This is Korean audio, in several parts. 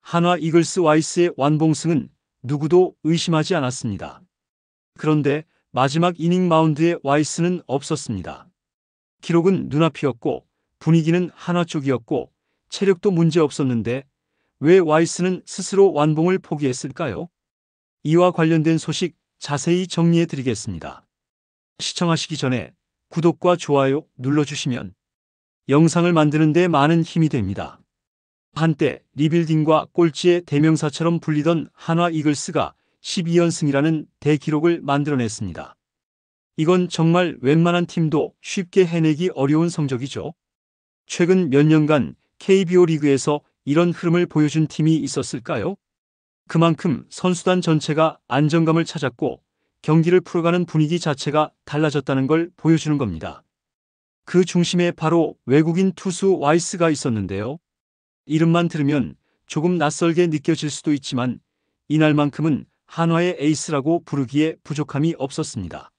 한화 이글스 와이스의 완봉승은 누구도 의심하지 않았습니다. 그런데 마지막 이닝 마운드에 와이스는 없었습니다. 기록은 눈앞이었고 분위기는 한화 쪽이었고 체력도 문제 없었는데 왜 와이스는 스스로 완봉을 포기했을까요? 이와 관련된 소식 자세히 정리해 드리겠습니다. 시청하시기 전에 구독과 좋아요 눌러주시면 영상을 만드는 데 많은 힘이 됩니다. 한때 리빌딩과 꼴찌의 대명사처럼 불리던 한화 이글스가 12연승이라는 대기록을 만들어냈습니다. 이건 정말 웬만한 팀도 쉽게 해내기 어려운 성적이죠. 최근 몇 년간 KBO 리그에서 이런 흐름을 보여준 팀이 있었을까요? 그만큼 선수단 전체가 안정감을 찾았고 경기를 풀어가는 분위기 자체가 달라졌다는 걸 보여주는 겁니다. 그 중심에 바로 외국인 투수 와이스가 있었는데요. 이름만 들으면 조금 낯설게 느껴질 수도 있지만 이날만큼은 한화의 에이스라고 부르기에 부족함이 없었습니다.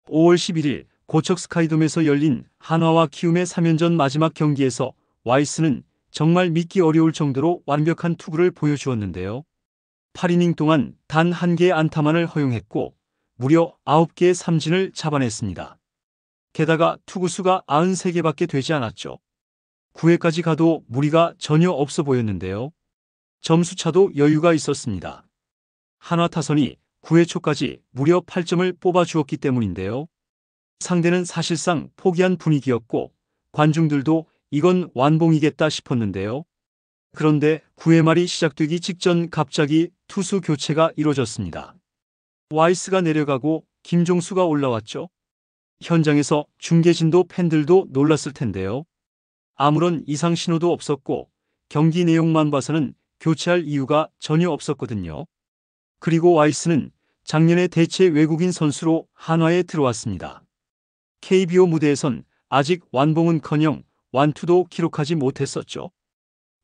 5월 11일 고척 스카이돔에서 열린 한화와 키움의 3연전 마지막 경기에서 와이스는 정말 믿기 어려울 정도로 완벽한 투구를 보여주었는데요. 8이닝 동안 단 1개의 안타만을 허용했고 무려 9개의 삼진을 잡아냈습니다. 게다가 투구수가 93개밖에 되지 않았죠. 9회까지 가도 무리가 전혀 없어 보였는데요. 점수차도 여유가 있었습니다. 한화 타선이 9회 초까지 무려 8점을 뽑아주었기 때문인데요. 상대는 사실상 포기한 분위기였고 관중들도 이건 완봉이겠다 싶었는데요. 그런데 9회 말이 시작되기 직전 갑자기 투수 교체가 이루어졌습니다. 와이스가 내려가고 김종수가 올라왔죠. 현장에서 중계진도 팬들도 놀랐을 텐데요. 아무런 이상 신호도 없었고 경기 내용만 봐서는 교체할 이유가 전혀 없었거든요. 그리고 와이스는 작년에 대체 외국인 선수로 한화에 들어왔습니다. KBO 무대에선 아직 완봉은커녕 완투도 기록하지 못했었죠.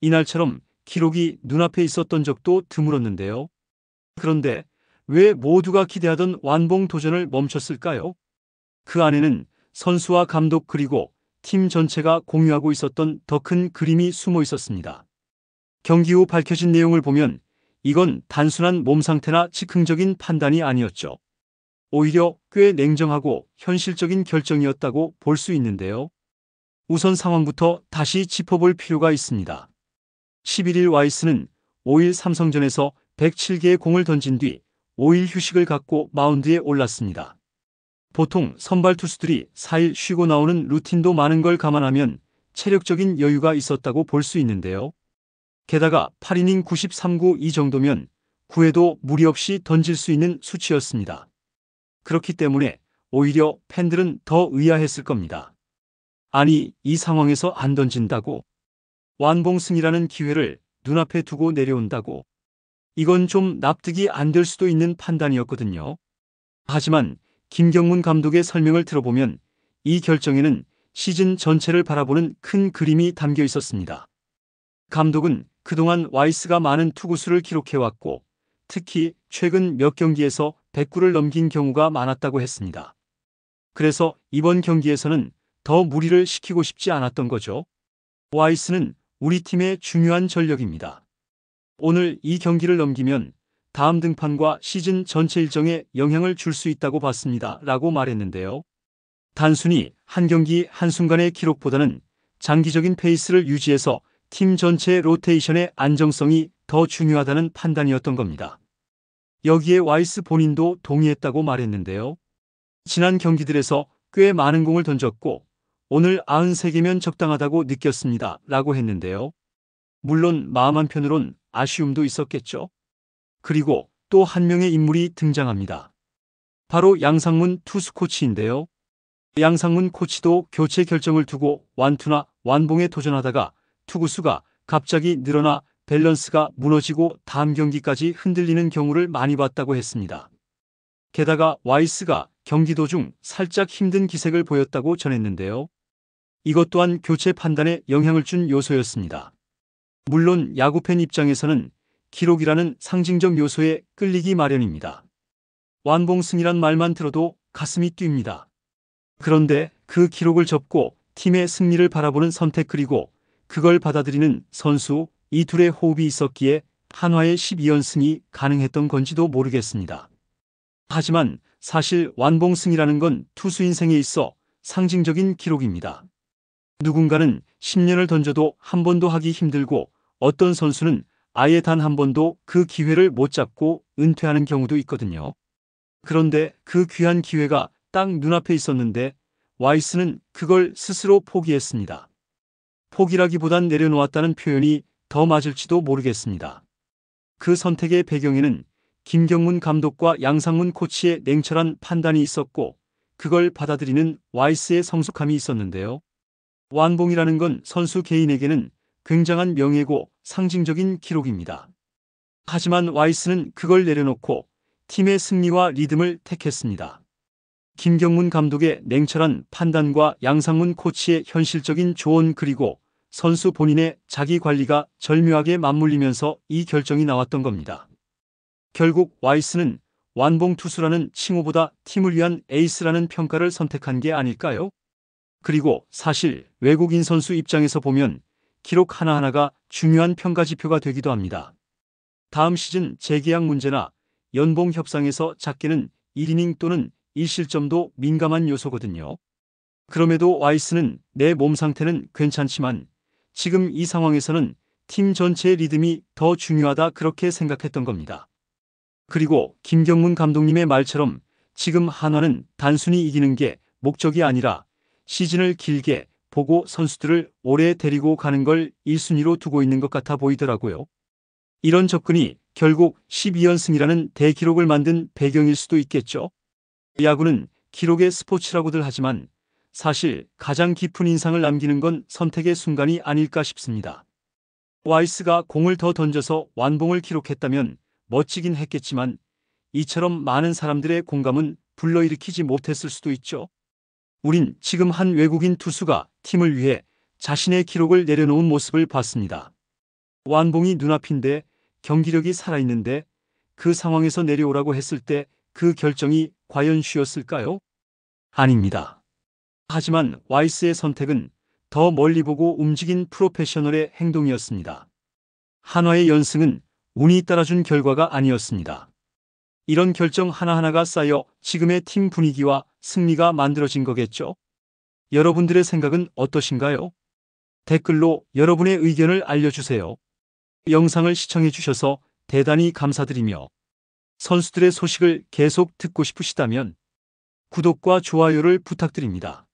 이날처럼 기록이 눈앞에 있었던 적도 드물었는데요. 그런데 왜 모두가 기대하던 완봉 도전을 멈췄을까요? 그 안에는 선수와 감독 그리고 팀 전체가 공유하고 있었던 더 큰 그림이 숨어 있었습니다. 경기 후 밝혀진 내용을 보면 이건 단순한 몸 상태나 즉흥적인 판단이 아니었죠. 오히려 꽤 냉정하고 현실적인 결정이었다고 볼 수 있는데요. 우선 상황부터 다시 짚어볼 필요가 있습니다. 11일 와이스는 5일 삼성전에서 107개의 공을 던진 뒤 5일 휴식을 갖고 마운드에 올랐습니다. 보통 선발 투수들이 4일 쉬고 나오는 루틴도 많은 걸 감안하면 체력적인 여유가 있었다고 볼 수 있는데요. 게다가 8이닝 93구 이 정도면 9회도 무리 없이 던질 수 있는 수치였습니다. 그렇기 때문에 오히려 팬들은 더 의아했을 겁니다. 아니, 이 상황에서 안 던진다고? 완봉승이라는 기회를 눈앞에 두고 내려온다고? 이건 좀 납득이 안 될 수도 있는 판단이었거든요. 하지만 김경문 감독의 설명을 들어보면 이 결정에는 시즌 전체를 바라보는 큰 그림이 담겨 있었습니다. 감독은 그동안 와이스가 많은 투구수를 기록해왔고 특히 최근 몇 경기에서 100구를 넘긴 경우가 많았다고 했습니다. 그래서 이번 경기에서는 더 무리를 시키고 싶지 않았던 거죠. 와이스는 우리 팀의 중요한 전력입니다. 오늘 이 경기를 넘기면 다음 등판과 시즌 전체 일정에 영향을 줄 수 있다고 봤습니다. 라고 말했는데요. 단순히 한 경기 한순간의 기록보다는 장기적인 페이스를 유지해서 팀 전체의 로테이션의 안정성이 더 중요하다는 판단이었던 겁니다. 여기에 와이스 본인도 동의했다고 말했는데요. 지난 경기들에서 꽤 많은 공을 던졌고 오늘 93개면 적당하다고 느꼈습니다. 라고 했는데요. 물론 마음 한편으론 아쉬움도 있었겠죠. 그리고 또 한 명의 인물이 등장합니다. 바로 양상문 투수 코치인데요. 양상문 코치도 교체 결정을 두고 완투나 완봉에 도전하다가 투구수가 갑자기 늘어나 밸런스가 무너지고 다음 경기까지 흔들리는 경우를 많이 봤다고 했습니다. 게다가 와이스가 경기 도중 살짝 힘든 기색을 보였다고 전했는데요. 이것 또한 교체 판단에 영향을 준 요소였습니다. 물론 야구팬 입장에서는 기록이라는 상징적 요소에 끌리기 마련입니다. 완봉승이란 말만 들어도 가슴이 뛰입니다. 그런데 그 기록을 접고 팀의 승리를 바라보는 선택 그리고 그걸 받아들이는 선수 이 둘의 호흡이 있었기에 한화의 12연승이 가능했던 건지도 모르겠습니다. 하지만 사실 완봉승이라는 건 투수 인생에 있어 상징적인 기록입니다. 누군가는 10년을 던져도 한 번도 하기 힘들고 어떤 선수는 아예 단 한 번도 그 기회를 못 잡고 은퇴하는 경우도 있거든요. 그런데 그 귀한 기회가 딱 눈앞에 있었는데 와이스는 그걸 스스로 포기했습니다. 포기라기보단 내려놓았다는 표현이 더 맞을지도 모르겠습니다. 그 선택의 배경에는 김경문 감독과 양상문 코치의 냉철한 판단이 있었고 그걸 받아들이는 와이스의 성숙함이 있었는데요. 완봉이라는 건 선수 개인에게는 굉장한 명예고 상징적인 기록입니다. 하지만 와이스는 그걸 내려놓고 팀의 승리와 리듬을 택했습니다. 김경문 감독의 냉철한 판단과 양상문 코치의 현실적인 조언 그리고 선수 본인의 자기 관리가 절묘하게 맞물리면서 이 결정이 나왔던 겁니다. 결국 와이스는 완봉 투수라는 칭호보다 팀을 위한 에이스라는 평가를 선택한 게 아닐까요? 그리고 사실 외국인 선수 입장에서 보면 기록 하나하나가 중요한 평가 지표가 되기도 합니다. 다음 시즌 재계약 문제나 연봉 협상에서 작게는 1이닝 또는 1실점도 민감한 요소거든요. 그럼에도 와이스는 내 몸 상태는 괜찮지만 지금 이 상황에서는 팀 전체의 리듬이 더 중요하다 그렇게 생각했던 겁니다. 그리고 김경문 감독님의 말처럼 지금 한화는 단순히 이기는 게 목적이 아니라 시즌을 길게 보고 선수들을 오래 데리고 가는 걸 1순위로 두고 있는 것 같아 보이더라고요. 이런 접근이 결국 12연승이라는 대기록을 만든 배경일 수도 있겠죠. 야구는 기록의 스포츠라고들 하지만 사실 가장 깊은 인상을 남기는 건 선택의 순간이 아닐까 싶습니다. 와이스가 공을 더 던져서 완봉을 기록했다면 멋지긴 했겠지만 이처럼 많은 사람들의 공감은 불러일으키지 못했을 수도 있죠. 우린 지금 한 외국인 투수가 팀을 위해 자신의 기록을 내려놓은 모습을 봤습니다. 완봉이 눈앞인데 경기력이 살아있는데 그 상황에서 내려오라고 했을 때 그 결정이 과연 쉬웠을까요? 아닙니다. 하지만 와이스의 선택은 더 멀리 보고 움직인 프로페셔널의 행동이었습니다. 한화의 연승은 운이 따라준 결과가 아니었습니다. 이런 결정 하나하나가 쌓여 지금의 팀 분위기와 승리가 만들어진 거겠죠? 여러분들의 생각은 어떠신가요? 댓글로 여러분의 의견을 알려주세요. 영상을 시청해 주셔서 대단히 감사드리며 선수들의 소식을 계속 듣고 싶으시다면 구독과 좋아요를 부탁드립니다.